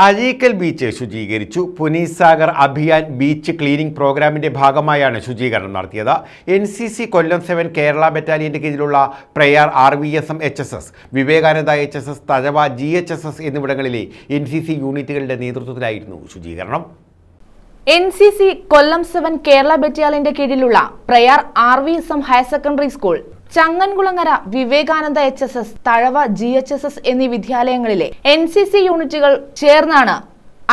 Azhikkal beach ശുചീകരിച്ചു. Puneet Sagar Abhiyan beach cleaning പ്രോഗ്രാമിന്റെ ഭാഗമായാണ് ശുചീകരണം നടത്തിയത്. NCC കൊല്ലം 7 കേരള ബറ്റാലിയന്റെ കീഴിലുള്ള Prayar RVSM HSS, Vivekananda HSS, Thazhava GHSS എന്നിവിടങ്ങളിലെ NCC യൂണിറ്റുകളുടെ നേതൃത്വത്തിലായിരുന്നു ശുചീകരണം. NCC കൊല്ലം 7 കേരള ബറ്റാലിയന്റെ കീഴിലുള്ള Prayar RVSM higher secondary school, Changankulangara Vivekananda HSS, Thazhava GHSS എന്നീ വിദ്യാലയങ്ങളിലെ NCC യൂണിറ്റുകൾ ചേർന്നാണ്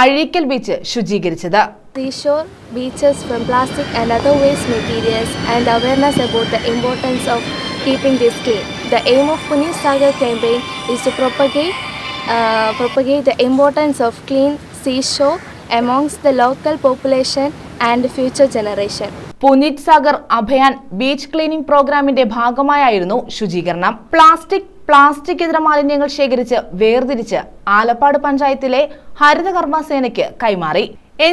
അഴീക്കൽ ബീച്ച് ശുചീകരിച്ചത്. Seashore beaches from plastic and other waste materials and awareness about the importance of keeping this clean. The aim of Puneesagar campaign is to propagate the importance of clean seashore amongst the local population and future generation. Puneet Sagar Abhiyan beach cleaning പ്രോഗ്രാമിന്റെ ഭാഗമായായിരുന്നു ശുചീകരണം. Plastic ഇതര മാലിന്യങ്ങൾ ശേഖരിച്ച് വേർതിരിച്ച് ആലപ്പാട് പഞ്ചായത്തിലെ ഹരിതകർമ്മസേനയ്ക്ക് കൈമാറി.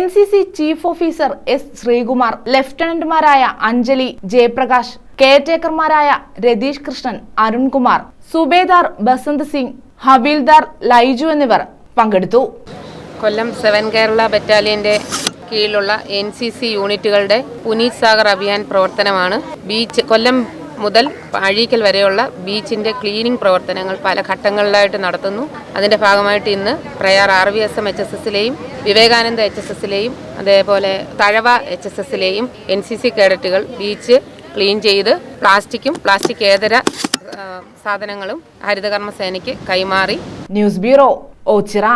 NCC chief officer S. Sreekumar, ലഫ്റ്റനന്റുമാരായ അഞ്ജലി, ജയപ്രകാശ്, കെയർടേക്കർമാരായ രതീഷ് കൃഷ്ണൻ, അരുൺകുമാർ, സുബേദാർ ബസന്ത് സിംഗ്, ഹവീൽദാർ ലൈജു എന്നിവർ പങ്കെടുത്തു. കൊല്ലം 7 കേരള ബറ്റാലിയന്റെ കീഴിലുള്ള NCC യൂണിറ്റുകളുടെ പുനീസാഗർ അഭിയാൻ പ്രവർത്തനമാണ്. ബീച്ച് കൊല്ലം മുതൽ അഴീക്കൽ വരെയുള്ള ബീച്ചിന്റെ ക്ലീനിംഗ് പ്രവർത്തനങ്ങൾ പല ഘട്ടങ്ങളിലായിട്ട് നടത്തുന്നു. അതിന്റെ ഭാഗമായിട്ട് ഇന്ന് പ്രയാർ RVSM HSSലെയും വിവേകാനന്ദ HSSലെയും അതേപോലെ തഴവ HSSലെയും NCC കേഡറ്റുകൾ ബീച്ച് ക്ലീൻ ചെയ്ത് പ്ലാസ്റ്റിക്കേതര സാധനങ്ങളും ഹരിതകർമ്മസേനയ്ക്ക് കൈമാറി. News bureau, Ochira.